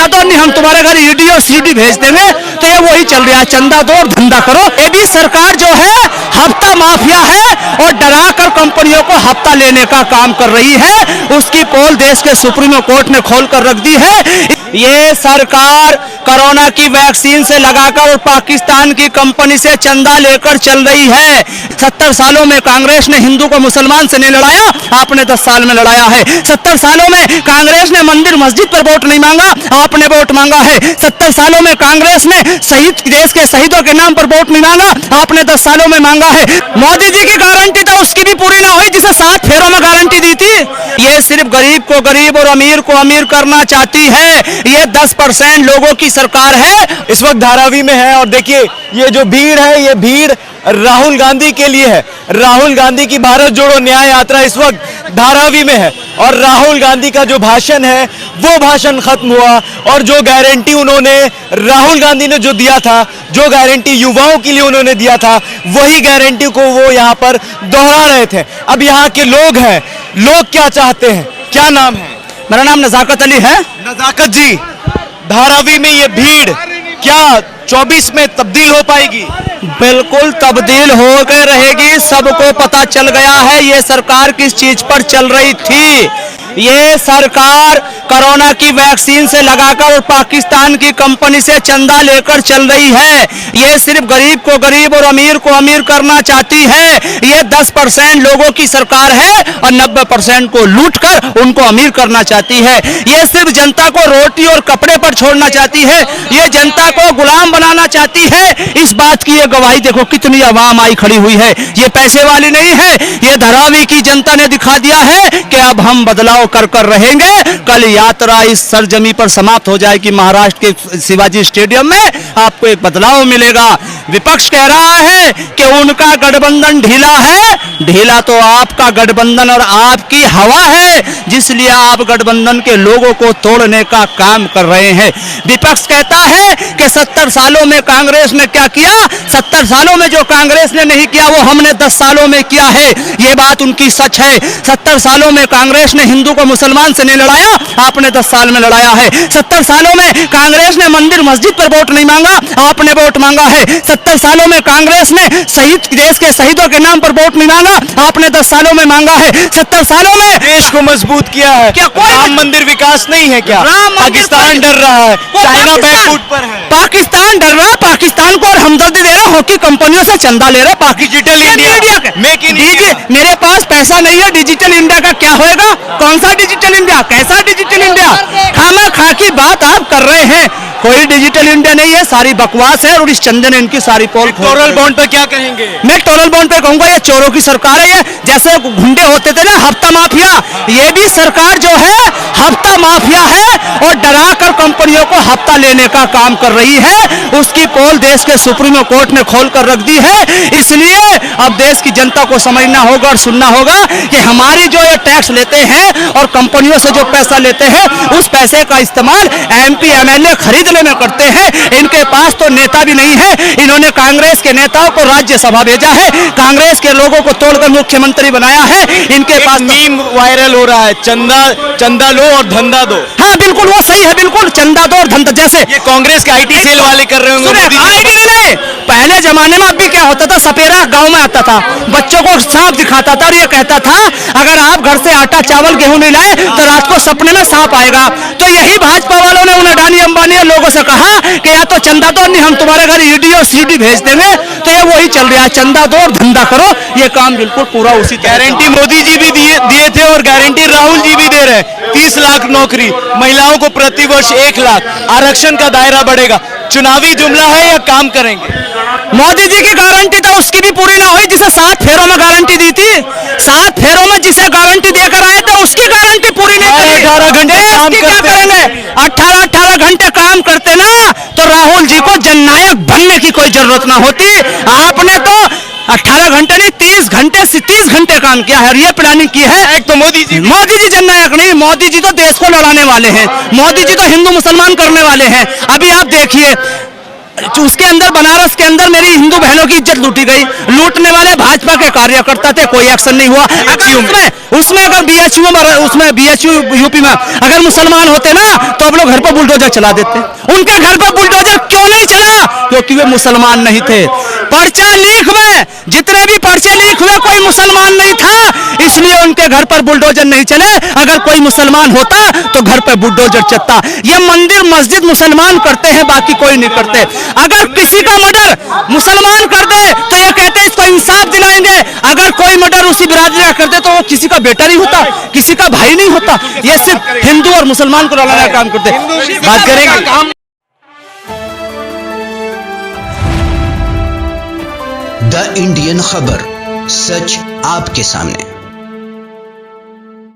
चंदा दो नहीं हम तुम्हारे घर ईडी और सीडी भेज देंगे। तो ये वही चल रहा है, चंदा दो और धंधा करो। ये भी सरकार जो है हफ्ता माफिया है और डरा कर कंपनियों को हफ्ता लेने का काम कर रही है। उसकी पोल देश के सुप्रीम कोर्ट ने खोल कर रख दी है। ये सरकार कोरोना की वैक्सीन से लगाकर और पाकिस्तान की कंपनी से चंदा लेकर चल रही है। 70 सालों में कांग्रेस ने हिंदू को मुसलमान से नहीं लड़ाया, आपने 10 साल में लड़ाया है। 70 सालों में कांग्रेस ने मंदिर मस्जिद पर वोट नहीं मांगा, आपने वोट मांगा है। 70 सालों में कांग्रेस ने शहीद देश के शहीदों के नाम पर वोट नहीं मांगा, आपने 10 सालों में मांगा है। मोदी जी की गारंटी तो उसकी भी पूरी ना हुई जिसे 7 फेरों में गारंटी दी थी। ये सिर्फ गरीब को गरीब और अमीर को अमीर करना चाहती है। ये 10% लोगों की सरकार है। इस वक्त धारावी में है और देखिए ये जो भीड़ है, ये भीड़ राहुल गांधी के लिए है। राहुल गांधी की भारत जोड़ो न्याय यात्रा इस वक्त धारावी में है और राहुल गांधी का जो भाषण है वो भाषण खत्म हुआ और जो गारंटी उन्होंने राहुल गांधी ने जो दिया था, जो गारंटी युवाओं के लिए उन्होंने दिया था, वही गारंटी को वो यहाँ पर दोहरा रहे थे। अब यहाँ के लोग हैं, लोग क्या चाहते हैं, क्या नाम है? मेरा नाम नजाकत अली है। नजाकत जी, धारावी में ये भीड़ क्या 24 में तब्दील हो पाएगी? बिल्कुल तब्दील हो के रहेगी। सबको पता चल गया है ये सरकार किस चीज पर चल रही थी। ये सरकार कोरोना की वैक्सीन से लगाकर और पाकिस्तान की कंपनी से चंदा लेकर चल रही है। ये सिर्फ गरीब को गरीब और अमीर को अमीर करना चाहती है। ये 10% लोगों की सरकार है और 90% को लूटकर उनको अमीर करना चाहती है। ये सिर्फ जनता को रोटी और कपड़े पर छोड़ना चाहती है। ये जनता को गुलाम बनाना चाहती है। इस बात की ये गवाही देखो कितनी आवाम आई खड़ी हुई है। ये पैसे वाली नहीं है, ये धारावी की जनता ने दिखा दिया है कि अब हम बदलाव कर रहेंगे। कल यात्रा इस सरजमी पर समाप्त हो जाएगी महाराष्ट्र के शिवाजी स्टेडियम में, आपको एक बदलाव मिलेगा। विपक्ष कह रहा है कि उनका गठबंधन ढीला है, ढीला तो आपका गठबंधन और आपकी हवा है, जिसलिए आप गठबंधन के लोगों को तोड़ने का काम कर रहे हैं। विपक्ष कहता है कि 70 सालों में कांग्रेस ने क्या किया, 70 सालों में जो कांग्रेस ने नहीं किया वो हमने 10 सालों में किया है। ये बात उनकी सच है। 70 सालों में कांग्रेस ने हिंदू को मुसलमान से नहीं लड़ाया, आपने 10 साल में लड़ाया है। 70 सालों में कांग्रेस ने मंदिर मस्जिद पर वोट नहीं मांगा, आपने वोट मांगा है। 70 सालों में कांग्रेस ने शहीद देश के शहीदों के नाम पर वोट नहीं मांगा, आपने 10 सालों में मांगा है। 70 सालों में देश को मजबूत किया है। क्या कोई राम मंदिर विकास नहीं है क्या? पाकिस्तान डर रहा है, चाइना बैकफुट पर है। पाकिस्तान डर रहा है, पाकिस्तान को और हमदर्दी दे रहा, हॉकी कंपनियों से चंदा ले रहा। Digital India, make in India. मेरे पास पैसा नहीं है, डिजिटल इंडिया का क्या होएगा? कौन सा डिजिटल इंडिया, कैसा डिजिटल इंडिया? खामा खा की बात आप कर रहे हैं। कोई डिजिटल इंडिया नहीं है, सारी बकवास है और इस चंदे ने इनकी सारी पोल। इलेक्टोरल बॉन्ड पर क्या कहेंगे? मैं इलेक्टोरल बॉन्ड पे कहूंगा ये चोरों की सरकार है। ये जैसे गुंडे होते थे ना हफ्ता माफिया, ये भी सरकार जो है हफ्ता माफिया है और डरा कर कंपनियों को हफ्ता लेने का काम कर रही है। उसकी पोल देश के सुप्रीम कोर्ट ने खोल कर रख दी है। इसलिए अब देश की जनता को समझना होगा और सुनना होगा कि हमारी जो ये टैक्स लेते हैं और कंपनियों से जो पैसा लेते हैं, उस पैसे का इस्तेमाल MP MLA खरीदने में करते हैं। इनके पास तो नेता भी नहीं है। इन्होंने कांग्रेस के नेताओं को राज्यसभा भेजा है, कांग्रेस के लोगों को तोड़कर मुख्यमंत्री बनाया है। इनके पास मीम वायरल हो रहा है, चंदा लो और धंधा दो। हाँ बिल्कुल वो सही है, बिल्कुल चंदा दो और धंधा। जैसे ये कांग्रेस के IT सेल वाले कर रहे होंगे। नहीं, पहले जमाने में अभी क्या होता था, सपेरा गांव में आता था, बच्चों को सांप दिखाता था और ये कहता था अगर आप घर से आटा चावल गेहूं नहीं लाए तो रात को सपने में सांप आएगा। तो यही भाजपा वालों ने उन अडानी अंबानी लोगों से कहा कि या तो चंदा दो नहीं हम तुम्हारे घर ईडी और सीडी भेज देंगे। तो ये वही चल रहा है, चंदा दो और धंधा करो। ये काम बिल्कुल पूरा उसी गारंटी मोदी जी भी दिए थे और गारंटी राहुल जी भी दे रहे हैं। 30 लाख नौकरी, महिलाओं को प्रतिवर्ष 1 लाख, आरक्षण का दायरा बढ़ेगा। चुनावी जुमला है या काम करेंगे? मोदी जी की गारंटी तो उसकी भी पूरी ना हुई जिसे 7 फेरों में गारंटी दी थी। 7 फेरों में जिसे गारंटी देकर आए थे उसकी गारंटी पूरी नहीं करी। 18 घंटे काम क्या करेंगे? 18 घंटे काम करते ना तो राहुल जी को जननायक बनने की कोई जरूरत ना होती। आपने तो 18 घंटे नहीं 30 घंटे काम किया है और ये प्लानिंग की है। एक तो मोदी जी जननायक नहीं, मोदी जी तो देश को लड़ाने वाले हैं। मोदी जी तो हिंदू मुसलमान करने वाले हैं। अभी आप देखिए उसके अंदर बनारस के अंदर मेरी हिंदू बहनों की इज्जत लूटी गई। लूटने वाले भाजपा के कार्यकर्ता थे, कोई एक्शन नहीं हुआ। उसमें अगर बीएचयू में उसमें बीएचयू यूपी में अगर मुसलमान होते ना तो अब लोग घर पर बुलडोजर चला देते। उनके घर पर बुलडोजर क्यों नहीं चला? क्योंकि वे मुसलमान नहीं थे। पर्चा लीक में जितने भी पर्चे लीक हुए कोई मुसलमान नहीं था, इसलिए उनके घर पर बुलडोजर नहीं चले। अगर कोई मुसलमान होता तो घर पर बुलडोजर चलता। ये मंदिर मस्जिद मुसलमान करते हैं, बाकी कोई नहीं करते। अगर किसी का मर्डर मुसलमान कर दे तो ये कहते हैं इसको इंसाफ दिलाएंगे। अगर कोई मर्डर उसी बिरादरी का कर दे तो वो किसी का बेटा नहीं होता, किसी का भाई नहीं होता। ये सिर्फ हिंदू और मुसलमान को लड़ाने का काम करते हैं। बात करेंगे द इंडियन खबर, सच आपके सामने।